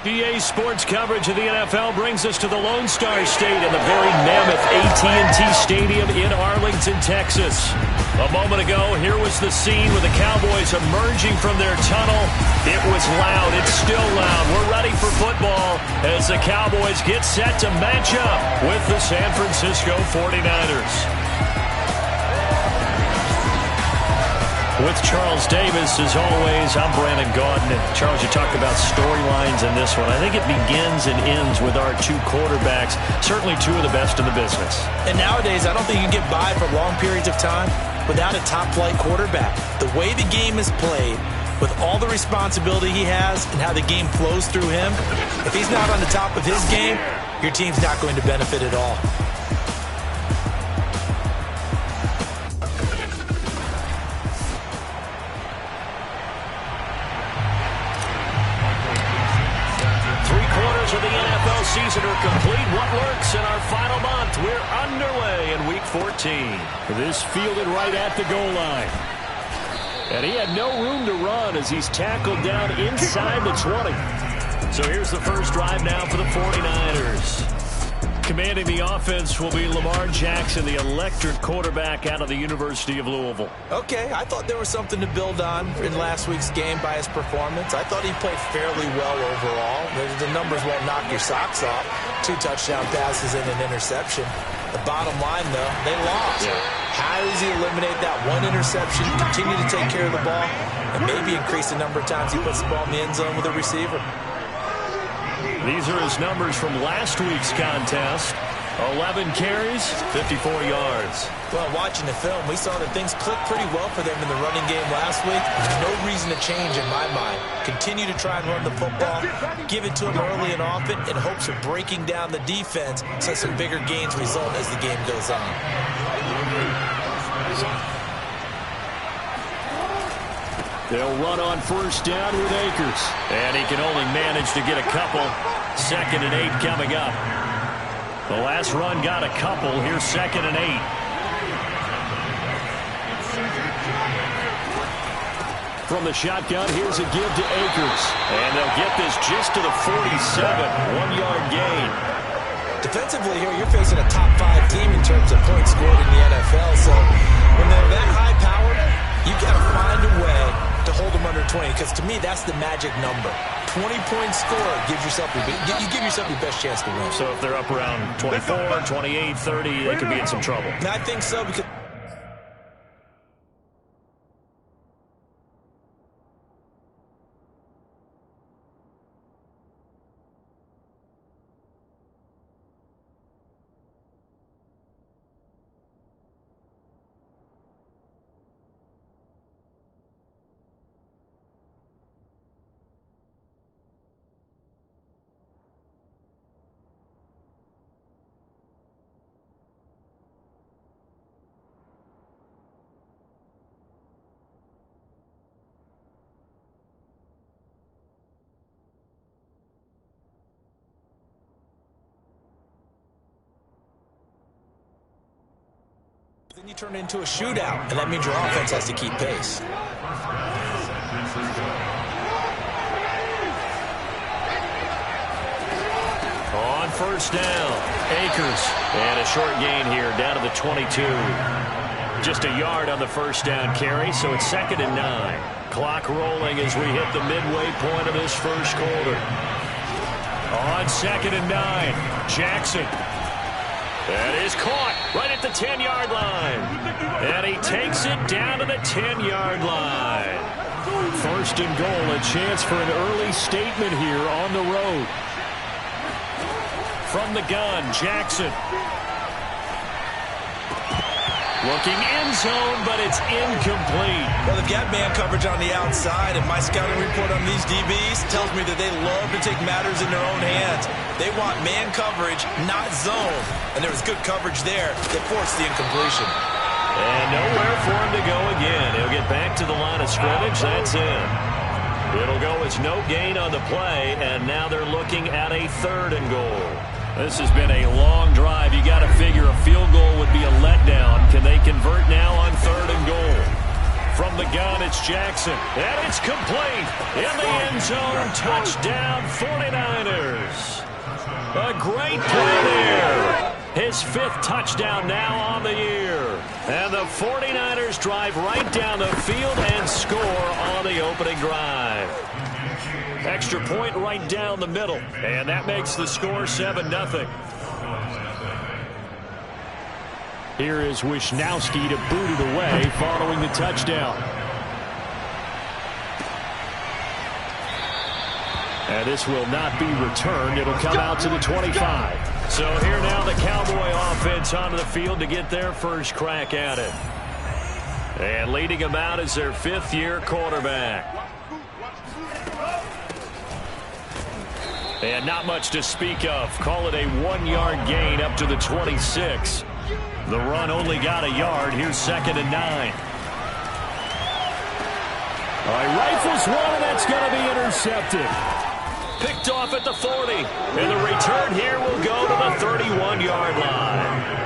EA Sports coverage of the NFL brings us to the Lone Star State in the very mammoth AT&T Stadium in Arlington, Texas. A moment ago, here was the scene with the Cowboys emerging from their tunnel. It was loud. It's still loud. We're ready for football as the Cowboys get set to match up with the San Francisco 49ers. With Charles Davis, as always, I'm Brandon Gaudin. And Charles, you talked about storylines in this one. I think it begins and ends with our two quarterbacks, certainly two of the best in the business. And nowadays, I don't think you can get by for long periods of time without a top-flight quarterback. The way the game is played, with all the responsibility he has and how the game flows through him, if he's not on the top of his game, your team's not going to benefit at all. Of the NFL season are complete. What lurks in our final month? We're underway in Week 14. This fielded right at the goal line. And he had no room to run as he's tackled down inside the 20. So here's the first drive now for the 49ers. Commanding the offense will be Lamar Jackson, the electric quarterback out of the University of Louisville. Okay, I thought there was something to build on in last week's game by his performance. I thought he played fairly well overall. The numbers won't knock your socks off. 2 touchdown passes and an interception. The bottom line, though, they lost. Yeah. How does he eliminate that one interception, continue to take care of the ball, and maybe increase the number of times he puts the ball in the end zone with a receiver? These are his numbers from last week's contest. 11 carries, 54 yards. Well, watching the film, we saw that things clicked pretty well for them in the running game last week. No reason to change in my mind. Continue to try and run the football, give it to him early and often in hopes of breaking down the defense so some bigger gains result as the game goes on. They'll run on first down with Akers. And he can only manage to get a couple. 2nd and 8 coming up. The last run got a couple. Here's 2nd and 8. From the shotgun, here's a give to Akers. And they'll get this just to the 47. 1-yard gain. Defensively here, you're facing a top 5 team in terms of points scored in the NFL. So when they're that high-powered, you've got to find a way to hold them under 20, because to me, that's the magic number. 20 points scored gives yourself you give yourself your best chance to win. So if they're up around 24, 28, 30, they could be in some trouble. And I think so, because then you turn it into a shootout, and that means your offense has to keep pace. On first down, Akers. And a short gain here, down to the 22. Just a yard on the first down carry, so it's 2nd and 9. Clock rolling as we hit the midway point of this first quarter. On 2nd and 9, Jackson. That is caught right at the 10-yard line. And he takes it down to the 10-yard line. 1st and goal, a chance for an early statement here on the road. From the gun, Jackson. Looking end zone, but it's incomplete. Well, they've got man coverage on the outside, and my scouting report on these DBs tells me that they love to take matters in their own hands. They want man coverage, not zone. And there was good coverage there that forced the incompletion. And nowhere for him to go again. He'll get back to the line of scrimmage. That's it. It'll go as no gain on the play, and now they're looking at a 3rd and goal. This has been a long drive. You got to figure a field goal would be a letdown. Can they convert now on 3rd and goal? From the gun, it's Jackson. And it's complete. In the end zone, touchdown 49ers. A great play there. His 5th touchdown now on the year. And the 49ers drive right down the field and score on the opening drive. Extra point right down the middle. And that makes the score 7-0. Here is Wisnowski to boot it away following the touchdown. And this will not be returned. It'll come out to the 25. So here now the Cowboy offense onto the field to get their first crack at it. And leading them out is their 5th-year quarterback. And not much to speak of. Call it a 1-yard gain up to the 26. The run only got a yard. Here's 2nd and 9. All right, rifles one, and that's going to be intercepted. Picked off at the 40. And the return here will go to the 31-yard line.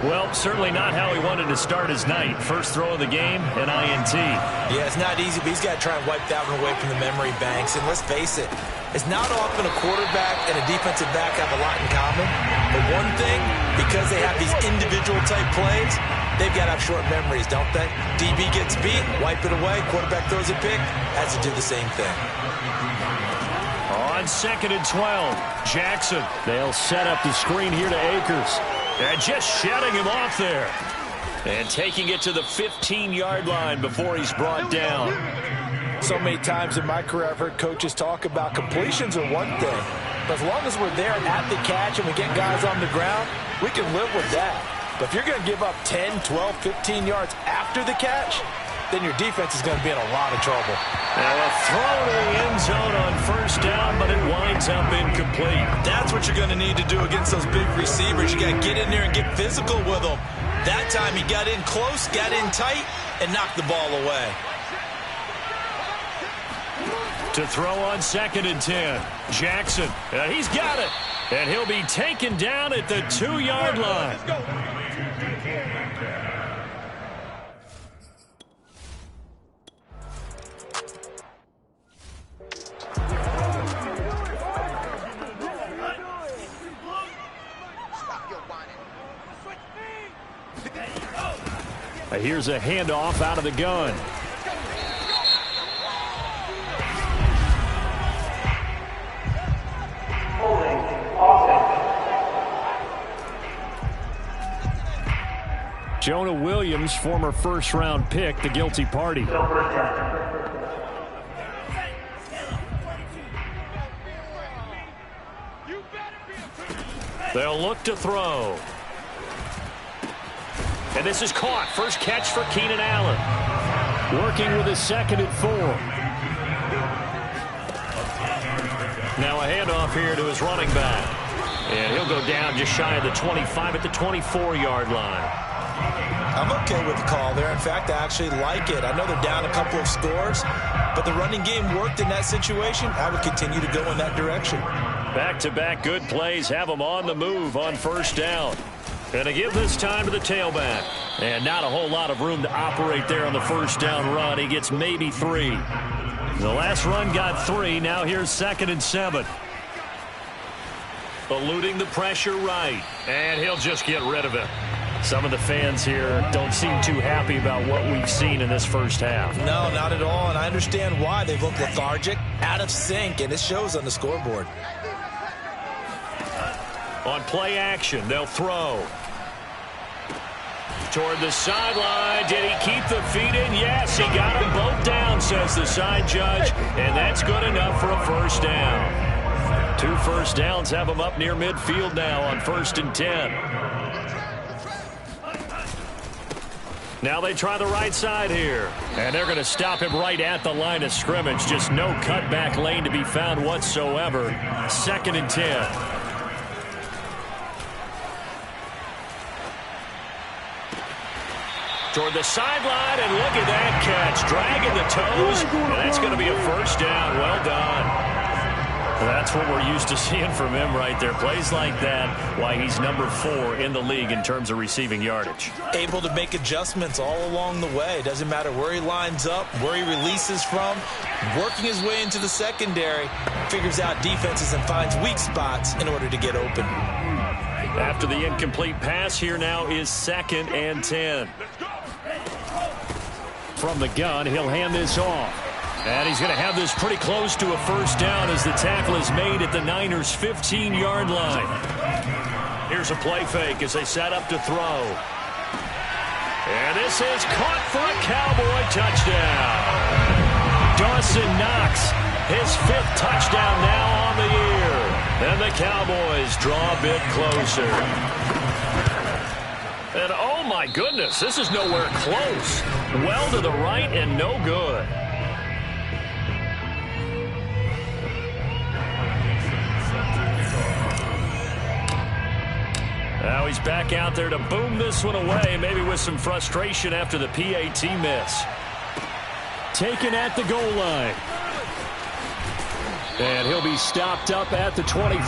Well, certainly not how he wanted to start his night. First throw of the game, an INT. Yeah, it's not easy, but he's got to try and wipe that one away from the memory banks. And let's face it, it's not often a quarterback and a defensive back have a lot in common. But one thing, because they have these individual-type plays, they've got to have short memories, don't they? DB gets beat, wipe it away, quarterback throws a pick, has to do the same thing. On 2nd and 12, Jackson. They'll set up the screen here to Akers. And just shutting him off there. And taking it to the 15-yard line before he's brought down. So many times in my career I've heard coaches talk about completions are one thing. But as long as we're there at the catch and we get guys on the ground, we can live with that. But if you're going to give up 10, 12, 15 yards after the catch, then your defense is going to be in a lot of trouble. Now a throw to the end zone on 1st down, but it winds up incomplete. That's what you're going to need to do against those big receivers. You got to get in there and get physical with them. That time he got in close, got in tight, and knocked the ball away. To throw on 2nd and 10, Jackson. He's got it, and he'll be taken down at the 2-yard line. Here's a handoff out of the gun. Jonah Williams, former first-round pick, the guilty party. They'll look to throw. And this is caught. First catch for Keenan Allen. Working with his 2nd and 4. Now a handoff here to his running back. And he'll go down just shy of the 25 at the 24-yard line. I'm okay with the call there. In fact, I actually like it. I know they're down a couple of scores, but the running game worked in that situation. I would continue to go in that direction. Back-to-back good plays have them on the move on 1st down. And to give this time to the tailback. And not a whole lot of room to operate there on the 1st down run. He gets maybe 3. The last run got 3. Now here's 2nd and 7. Eluding the pressure right. And he'll just get rid of it. Some of the fans here don't seem too happy about what we've seen in this first half. No, not at all. And I understand why. They look lethargic, out of sync, and it shows on the scoreboard. On play action, they'll throw. Toward the sideline. Did he keep the feet in? Yes, he got them both down, says the side judge. And that's good enough for a 1st down. 2 first downs have him up near midfield now on 1st and 10. Now they try the right side here. And they're going to stop him right at the line of scrimmage. Just no cutback lane to be found whatsoever. 2nd and 10. Toward the sideline, and look at that catch. Dragging the toes, and that's going to be a 1st down. Well done. That's what we're used to seeing from him right there. Plays like that, why he's number 4 in the league in terms of receiving yardage. Able to make adjustments all along the way. Doesn't matter where he lines up, where he releases from. Working his way into the secondary, figures out defenses and finds weak spots in order to get open. After the incomplete pass, here now is 2nd and 10. From the gun, he'll hand this off. And he's going to have this pretty close to a first down as the tackle is made at the Niners' 15-yard line. Here's a play fake as they set up to throw. And this is caught for a Cowboy touchdown. Dawson Knox, his 5th touchdown now on the year. And the Cowboys draw a bit closer. And oh my goodness, this is nowhere close. Well to the right and no good. Now he's back out there to boom this one away, maybe with some frustration after the PAT miss. Taken at the goal line. And he'll be stopped up at the 25.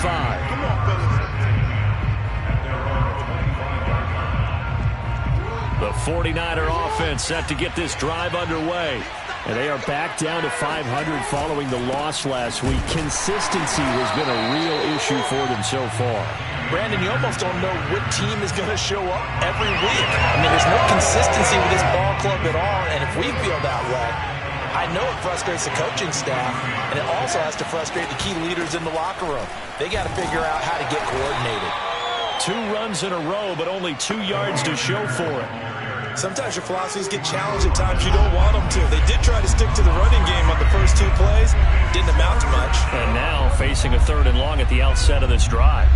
The 49er offense set to get this drive underway. And they are back down to 500 following the loss last week. Consistency has been a real issue for them so far. Brandon, you almost don't know what team is going to show up every week. I mean, there's no consistency with this ball club at all, and if we feel that way, I know it frustrates the coaching staff, and it also has to frustrate the key leaders in the locker room. They got to figure out how to get coordinated. 2 runs in a row, but only 2 yards to show for it. Sometimes your philosophies get challenged at times you don't want them to. They did try to stick to the running game on the first 2 plays. Didn't amount to much. And now facing a 3rd and long at the outset of this drive.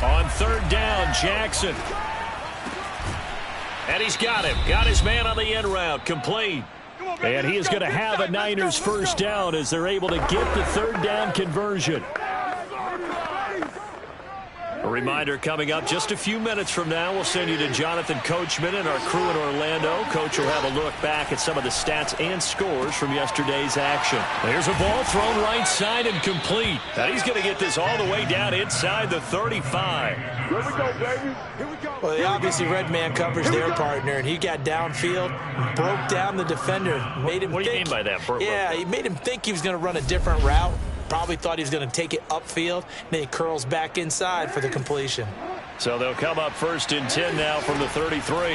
On 3rd down, Jackson. And he's got him. Got his man on the end route. Complete. And he is going to have a Niners first down as they're able to get the 3rd down conversion. A reminder coming up just a few minutes from now. We'll send you to Jonathan Coachman and our crew in Orlando. Coach will have a look back at some of the stats and scores from yesterday's action. There's a ball thrown right side and complete. And he's going to get this all the way down inside the 35. Here we go, baby. Here we go. Well, they obviously red man covers their partner, and he got downfield, broke down the defender, made him What do you think, mean by that? Yeah, he made him think he was going to run a different route. Probably thought he was going to take it upfield. Then he curls back inside for the completion. So they'll come up 1st and 10 now from the 33.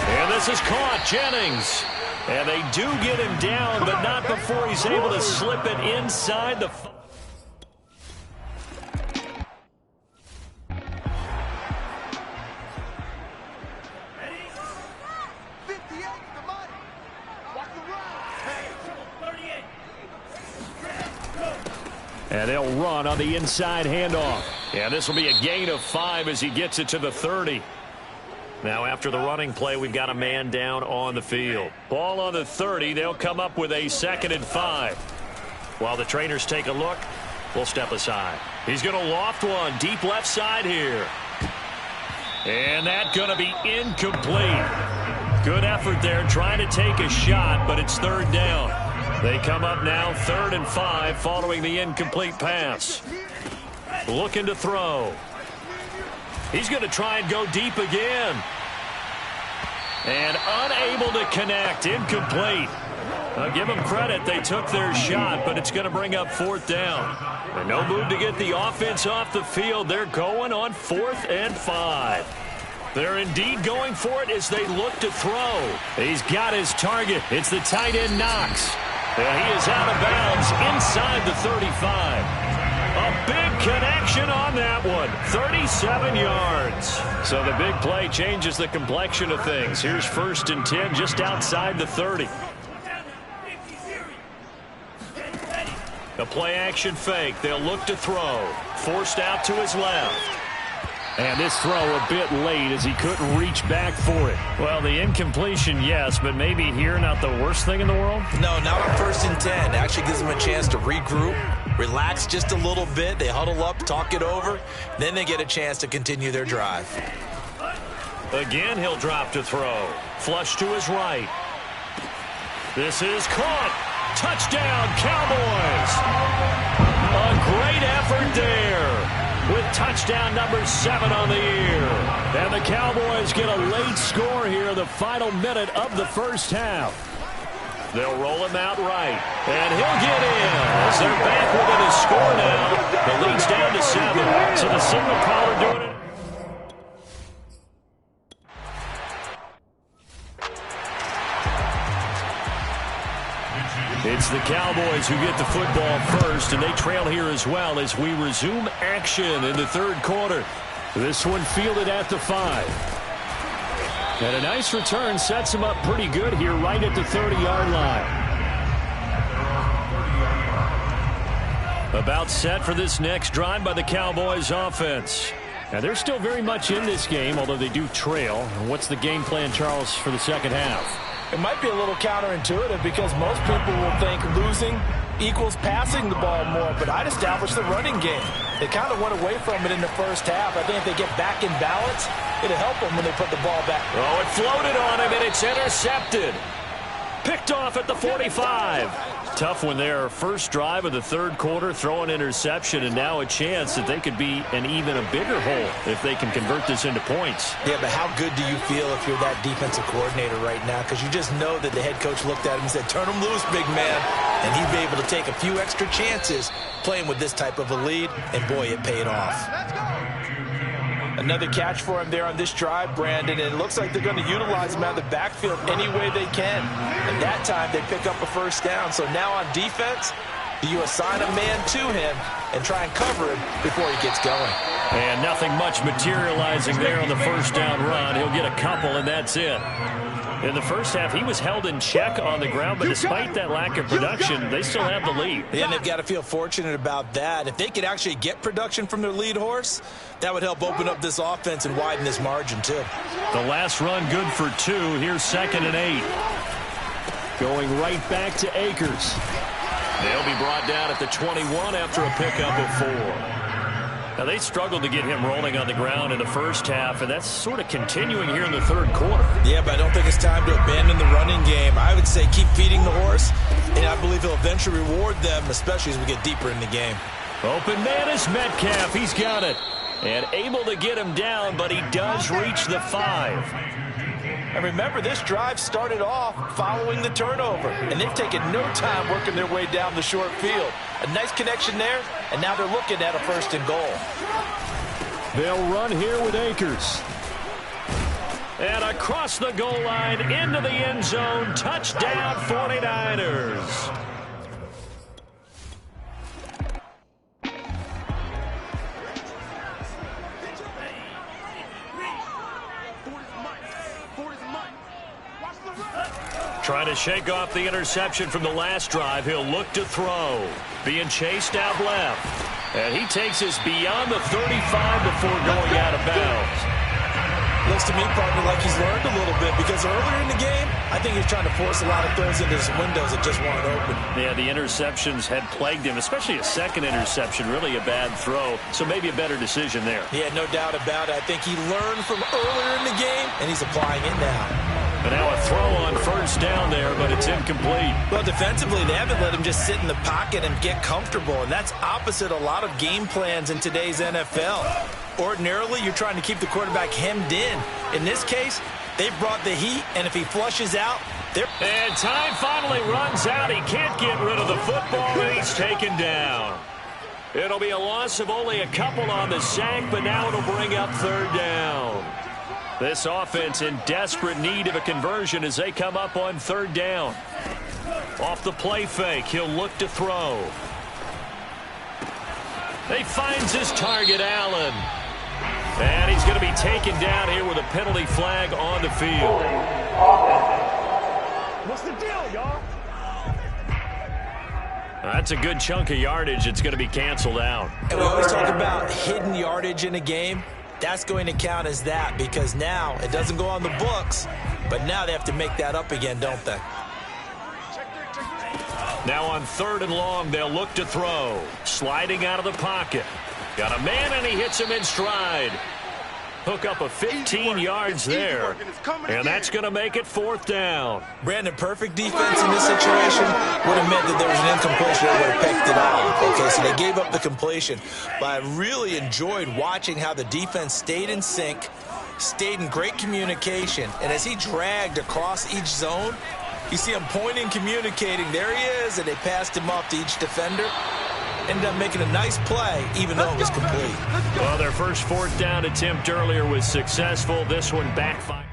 And this is caught. Jennings. And they do get him down, but not before he's able to slip it inside the... And they'll run on the inside handoff. And this will be a gain of 5 as he gets it to the 30. Now after the running play, we've got a man down on the field. Ball on the 30. They'll come up with a 2nd and 5. While the trainers take a look, we'll step aside. He's going to loft one deep left side here. And that's going to be incomplete. Good effort there trying to take a shot, but it's 3rd down. They come up now 3rd and 5 following the incomplete pass. Looking to throw. He's going to try and go deep again. And unable to connect. Incomplete. I'll give them credit. They took their shot, but it's going to bring up 4th down. And no move to get the offense off the field. They're going on 4th and 5. They're indeed going for it as they look to throw. He's got his target. It's the tight end Knox. And he is out of bounds inside the 35. A big connection on that one. 37 yards. So the big play changes the complexion of things. Here's 1st and 10 just outside the 30. A play action fake. They'll look to throw. Forced out to his left. And this throw a bit late as he couldn't reach back for it. Well, the incompletion, yes, but maybe here not the worst thing in the world? No, not on 1st and 10. Actually gives them a chance to regroup, relax just a little bit. They huddle up, talk it over. Then they get a chance to continue their drive. Again, he'll drop to throw. Flush to his right. This is caught. Touchdown, Cowboys. A great effort there with touchdown number 7 on the year. And the Cowboys get a late score here in the final minute of the first half. They'll roll him out right, and he'll get in as they're back within a score now. The lead's down to 7, so the signal caller doing it. It's the Cowboys who get the football first, and they trail here as well as we resume action in the third quarter. This one fielded at the 5. And a nice return sets him up pretty good here right at the 30-yard line. About set for this next drive by the Cowboys offense. Now, they're still very much in this game, although they do trail. What's the game plan, Charles, for the second half? It might be a little counterintuitive because most people will think losing equals passing the ball more, but I'd establish the running game. They kind of went away from it in the first half. I think if they get back in balance, it'll help them when they put the ball back. Oh, it floated on him, and it's intercepted. Picked off at the 45. Tough one there. First drive of the third quarter, throw an interception, and now a chance that they could be in even a bigger hole if they can convert this into points. Yeah, but how good do you feel if you're that defensive coordinator right now? Because you just know that the head coach looked at him and said, turn him loose, big man. And he'd be able to take a few extra chances playing with this type of a lead, and boy, it paid off. Another catch for him there on this drive, Brandon, and it looks like they're going to utilize him out of the backfield any way they can. And that time, they pick up a first down. So now on defense, do you assign a man to him and try and cover him before he gets going? And nothing much materializing there on the first down run. He'll get a couple, and that's it. In the first half, he was held in check on the ground, but despite that lack of production, they still have the lead. Yeah, and they've got to feel fortunate about that. If they could actually get production from their lead horse, that would help open up this offense and widen this margin, too. The last run good for 2. Here's 2nd and 8. Going right back to Akers. They'll be brought down at the 21 after a pickup of 4. Now, they struggled to get him rolling on the ground in the first half, and that's sort of continuing here in the third quarter. Yeah, but I don't think it's time to abandon the running game. I would say keep feeding the horse, and I believe he'll eventually reward them, especially as we get deeper in the game. Open man is Metcalf. He's got it. And able to get him down, but he does reach the 5. And remember, this drive started off following the turnover, and they've taken no time working their way down the short field. A nice connection there, and now they're looking at a 1st and goal. They'll run here with Akers. And across the goal line, into the end zone, touchdown 49ers. Trying to shake off the interception from the last drive. He'll look to throw. Being chased out left. And he takes us beyond the 35 before going out of bounds. Looks to me, partner, like he's learned a little bit because earlier in the game, I think he's trying to force a lot of throws into some windows that just weren't open. Yeah, the interceptions had plagued him, especially a second interception, really a bad throw. So maybe a better decision there. Yeah, no doubt about it. I think he learned from earlier in the game, and he's applying it now. And now a throw on first down there, but it's incomplete. Well, defensively, they haven't let him just sit in the pocket and get comfortable, and that's opposite a lot of game plans in today's NFL. Ordinarily, you're trying to keep the quarterback hemmed in. In this case, they've brought the heat, and if he flushes out, they're... And time finally runs out. He can't get rid of the football, and he's taken down. It'll be a loss of only a couple on the sack, but now it'll bring up 3rd down. This offense in desperate need of a conversion as they come up on 3rd down. Off the play fake, he'll look to throw. He finds his target, Allen. And he's going to be taken down here with a penalty flag on the field. What's the deal, y'all? That's a good chunk of yardage. It's going to be canceled out. And we always talk about hidden yardage in a game. That's going to count as that because now it doesn't go on the books, but now they have to make that up again, don't they? Now on 3rd and long, they'll look to throw. Sliding out of the pocket. Got a man, and he hits him in stride. Hook up a 15 yards there. And that's going to make it 4th down. Brandon, perfect defense in this situation would have meant that there was an incompletion that would have picked it off. Okay, so they gave up the completion. But I really enjoyed watching how the defense stayed in sync, stayed in great communication, and as he dragged across each zone, you see him pointing, communicating. There he is, and they passed him off to each defender. Ended up making a nice play, even though it was complete. Well, their first 4th down attempt earlier was successful. This one backfired.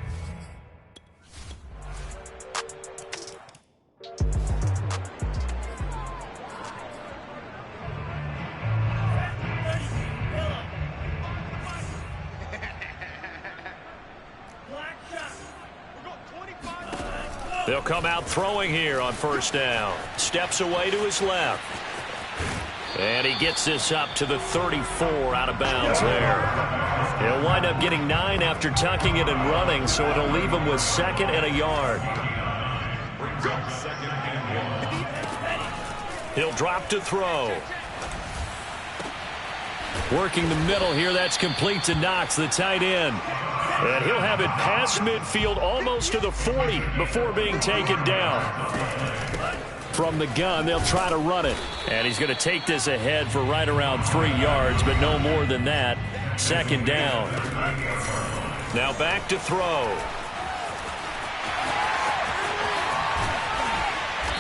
They'll come out throwing here on 1st down. Steps away to his left. And he gets this up to the 34 out of bounds there. He'll wind up getting 9 after tucking it and running, so it'll leave him with 2nd and a yard. He'll drop to throw. Working the middle here, that's complete to Knox, the tight end. And he'll have it past midfield almost to the 40 before being taken down. From the gun, they'll try to run it. And he's going to take this ahead for right around 3 yards, but no more than that. 2nd down. Now back to throw.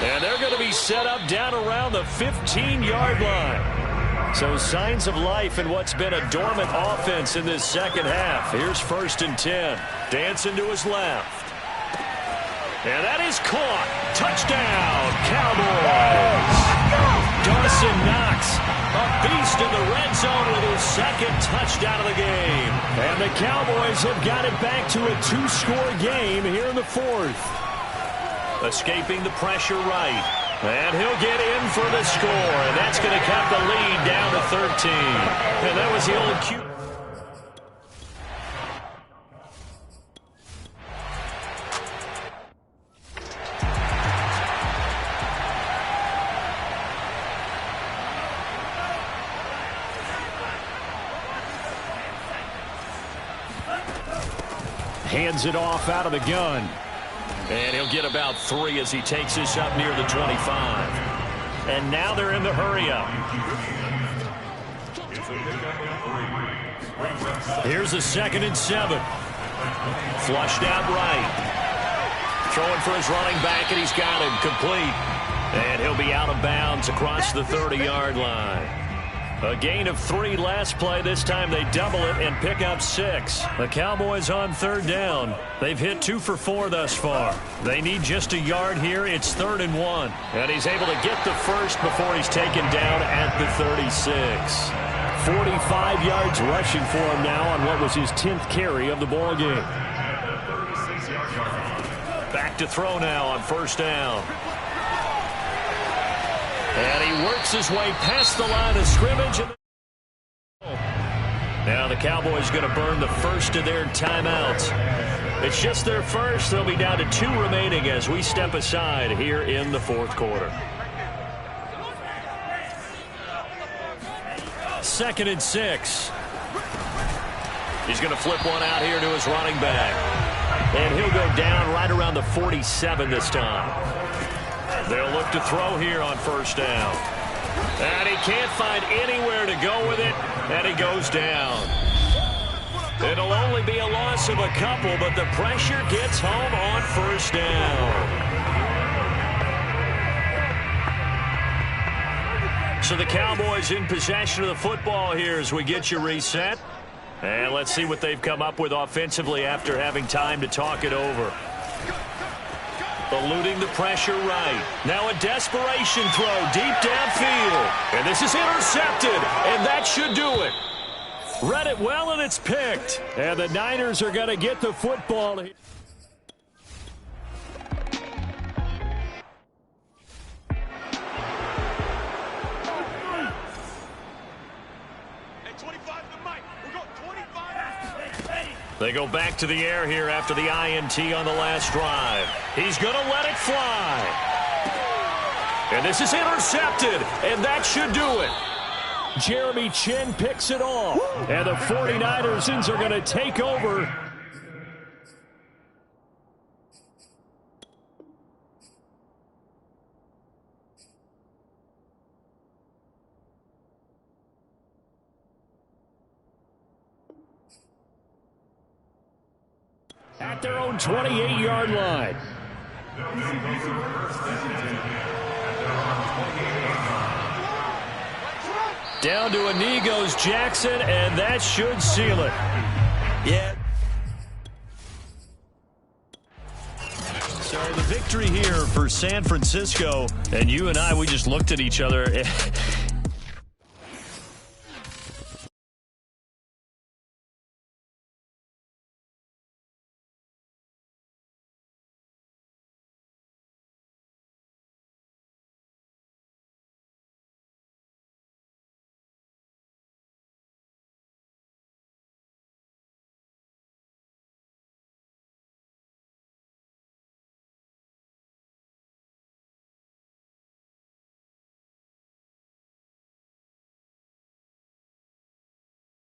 And they're going to be set up down around the 15-yard line. So signs of life in what's been a dormant offense in this second half. Here's 1st and 10. Dancing to his left. And that is caught. Touchdown, Cowboys. Dawson Knox, a beast in the red zone with his 2nd touchdown of the game. And the Cowboys have got it back to a 2-score game here in the 4th. Escaping the pressure right. And he'll get in for the score. And that's going to cut the lead down to 13. And that was the old cue. Hands it off out of the gun. And he'll get about 3 as he takes this up near the 25. And now they're in the hurry-up. Here's a 2nd and 7. Flushed out right. Throwing for his running back, and he's got him complete. And he'll be out of bounds across the 30-yard line. A gain of 3 last play. This time they double it and pick up 6. The Cowboys on 3rd down. They've hit 2 for 4 thus far. They need just a yard here. It's 3rd and 1. And he's able to get the first before he's taken down at the 36. 45 yards rushing for him now on what was his 10th carry of the ball game. Back to throw now on 1st down. And he works his way past the line of scrimmage. Now the Cowboys going to burn the first of their timeouts. It's just their first. They'll be down to 2 remaining as we step aside here in the 4th quarter. 2nd and 6. He's going to flip one out here to his running back. And he'll go down right around the 47 this time. They'll look to throw here on 1st down. And he can't find anywhere to go with it, and he goes down. It'll only be a loss of a couple, but the pressure gets home on 1st down. So the Cowboys in possession of the football here as we get you reset. And let's see what they've come up with offensively after having time to talk it over. Eluding the pressure right. Now a desperation throw deep downfield. And this is intercepted, and that should do it. Read it well, and it's picked. And the Niners are going to get the football. They go back to the air here after the INT on the last drive. He's going to let it fly. And this is intercepted, and that should do it. Jeremy Chin picks it off. And the 49ers are going to take over. At their own 28-yard line. Down to a knee goes Jackson, and that should seal it. Yeah. So the victory here for San Francisco, and you and I, we just looked at each other.